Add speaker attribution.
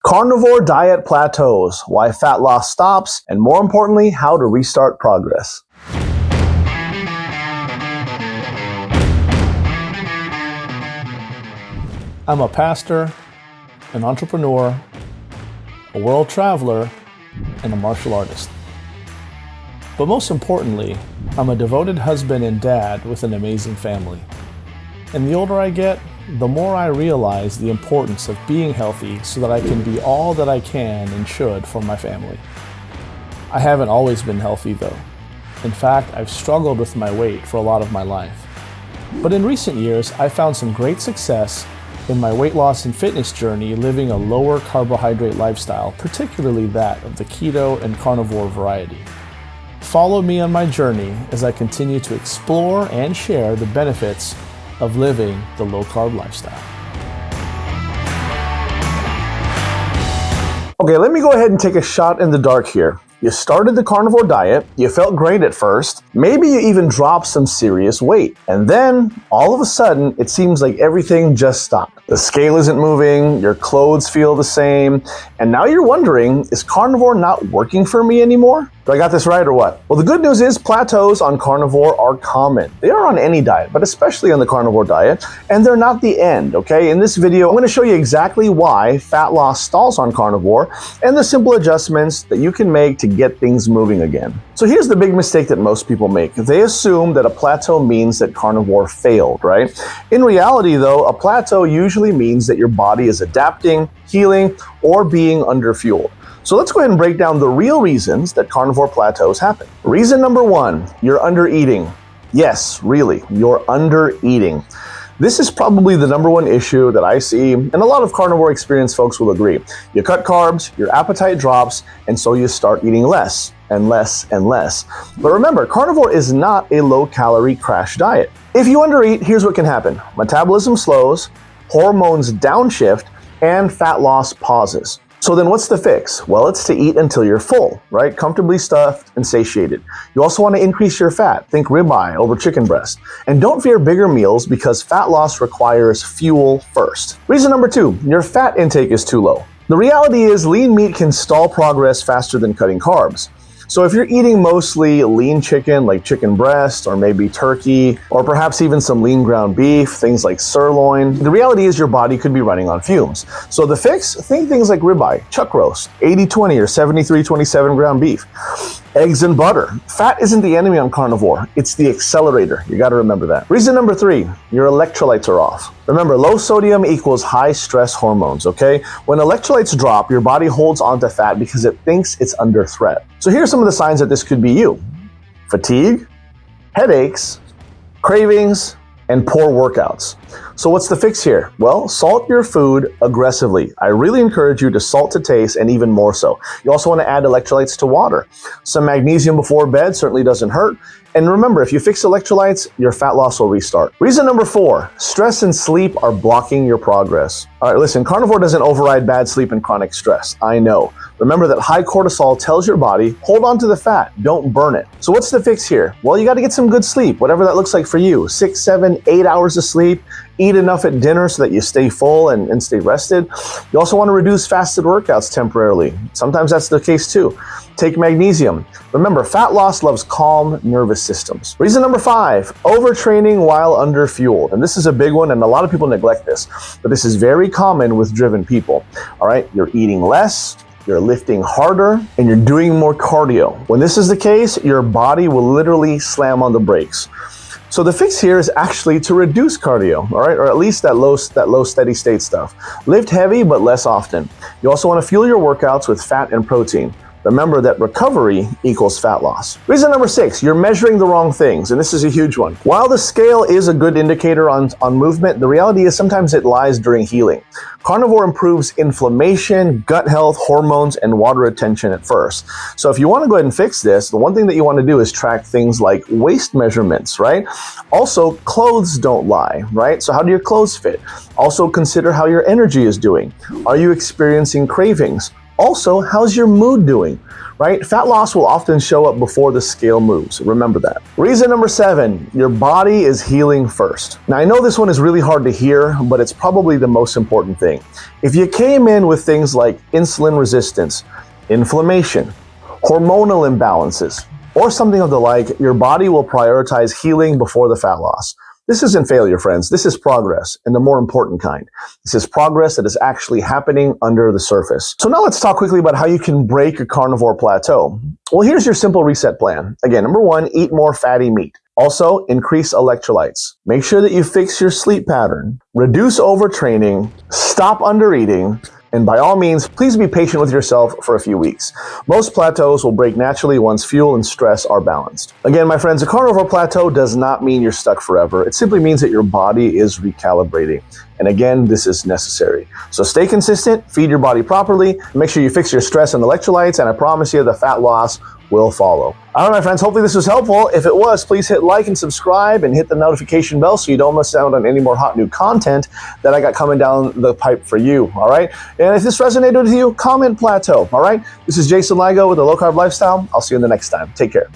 Speaker 1: Carnivore diet plateaus, why fat loss stops, and more importantly, how to restart progress.
Speaker 2: I'm a pastor, an entrepreneur, a world traveler, and a martial artist. But most importantly, I'm a devoted husband and dad with an amazing family. And the older I get, the more I realize the importance of being healthy so that I can be all that I can and should for my family. I haven't always been healthy though. In fact, I've struggled with my weight for a lot of my life. But in recent years, I found some great success in my weight loss and fitness journey living a lower carbohydrate lifestyle, particularly that of the keto and carnivore variety. Follow me on my journey as I continue to explore and share the benefits of living the low-carb lifestyle.
Speaker 1: Okay, let me go ahead and take a shot in the dark here. You started the carnivore diet, you felt great at first, maybe you even dropped some serious weight, and then all of a sudden it seems like everything just stopped. The scale isn't moving, your clothes feel the same, and now you're wondering, is carnivore not working for me anymore? Do I got this right or what? Well, the good news is plateaus on carnivore are common. They are on any diet, but especially on the carnivore diet, and they're not the end, okay? In this video, I'm gonna show you exactly why fat loss stalls on carnivore and the simple adjustments that you can make to get things moving again. So here's the big mistake that most people make. They assume that a plateau means that carnivore failed, right? In reality though, a plateau usually means that your body is adapting, healing, or being underfueled. So let's go ahead and break down the real reasons that carnivore plateaus happen. Reason number one, you're under eating. Yes, really, you're under eating. This is probably the number one issue that I see, and a lot of carnivore experienced folks will agree. You cut carbs, your appetite drops, and so you start eating less and less and less. But remember, carnivore is not a low-calorie crash diet. If you undereat, here's what can happen. Metabolism slows, hormones downshift, and fat loss pauses. So then what's the fix? Well, it's to eat until you're full, right? Comfortably stuffed and satiated. You also want to increase your fat. Think ribeye over chicken breast. And don't fear bigger meals because fat loss requires fuel first. Reason number two, your fat intake is too low. The reality is lean meat can stall progress faster than cutting carbs. So if you're eating mostly lean chicken like chicken breast or maybe turkey or perhaps even some lean ground beef, things like sirloin, the reality is your body could be running on fumes. So the fix, think things like ribeye, chuck roast, 80-20 or 73-27 ground beef. Eggs and butter. Fat isn't the enemy on carnivore, it's the accelerator. You gotta remember that. Reason number three, your electrolytes are off. Remember, low sodium equals high stress hormones, okay? When electrolytes drop, your body holds onto fat because it thinks it's under threat. So here are some of the signs that this could be you. Fatigue, headaches, cravings, and poor workouts. So what's the fix here? Well, salt your food aggressively. I really encourage you to salt to taste and even more so. You also want to add electrolytes to water. Some magnesium before bed certainly doesn't hurt. And remember, if you fix electrolytes, your fat loss will restart. Reason number four, stress and sleep are blocking your progress. All right, listen, carnivore doesn't override bad sleep and chronic stress. I know. Remember that high cortisol tells your body, hold on to the fat, don't burn it. So what's the fix here? Well, you got to get some good sleep, whatever that looks like for you. 6, 7, 8 hours of sleep. Eat enough at dinner so that you stay full and stay rested. You also want to reduce fasted workouts temporarily. Sometimes that's the case too. Take magnesium. Remember, fat loss loves calm nervous systems. Reason number five, overtraining while underfueled. And this is a big one, and a lot of people neglect this, but this is very common with driven people. All right, you're eating less, you're lifting harder, and you're doing more cardio. When this is the case, your body will literally slam on the brakes. So the fix here is actually to reduce cardio, all right, or at least that low steady state stuff. Lift heavy, but less often. You also want to fuel your workouts with fat and protein. Remember that recovery equals fat loss. Reason number six, you're measuring the wrong things, and this is a huge one. While the scale is a good indicator on movement, the reality is sometimes it lies during healing. Carnivore improves inflammation, gut health, hormones, and water retention at first. So if you want to go ahead and fix this, the one thing that you want to do is track things like waist measurements, right? Also, clothes don't lie, right? So how do your clothes fit? Also consider how your energy is doing. Are you experiencing cravings? Also, how's your mood doing? Right? Fat loss will often show up before the scale moves. Remember that. Reason number 7, your body is healing first. Now, I know this one is really hard to hear, but it's probably the most important thing. If you came in with things like insulin resistance, inflammation, hormonal imbalances, or something of the like, your body will prioritize healing before the fat loss. This isn't failure, friends. This is progress, and the more important kind. This is progress that is actually happening under the surface. So now let's talk quickly about how you can break a carnivore plateau. Well, here's your simple reset plan. Again, number 1, eat more fatty meat. Also, increase electrolytes. Make sure that you fix your sleep pattern. Reduce overtraining. Stop undereating. And by all means, please be patient with yourself for a few weeks. Most plateaus will break naturally once fuel and stress are balanced. Again, my friends, a carnivore plateau does not mean you're stuck forever. It simply means that your body is recalibrating. And again, this is necessary. So stay consistent, feed your body properly, make sure you fix your stress and electrolytes, and I promise you the fat loss will follow. All right, my friends, hopefully this was helpful. If it was, please hit like and subscribe and hit the notification bell so you don't miss out on any more hot new content that I got coming down the pipe for you, all right? And if this resonated with you, comment plateau, all right? This is Jason Ligo with the Low Carb Lifestyle. I'll see you in the next time. Take care.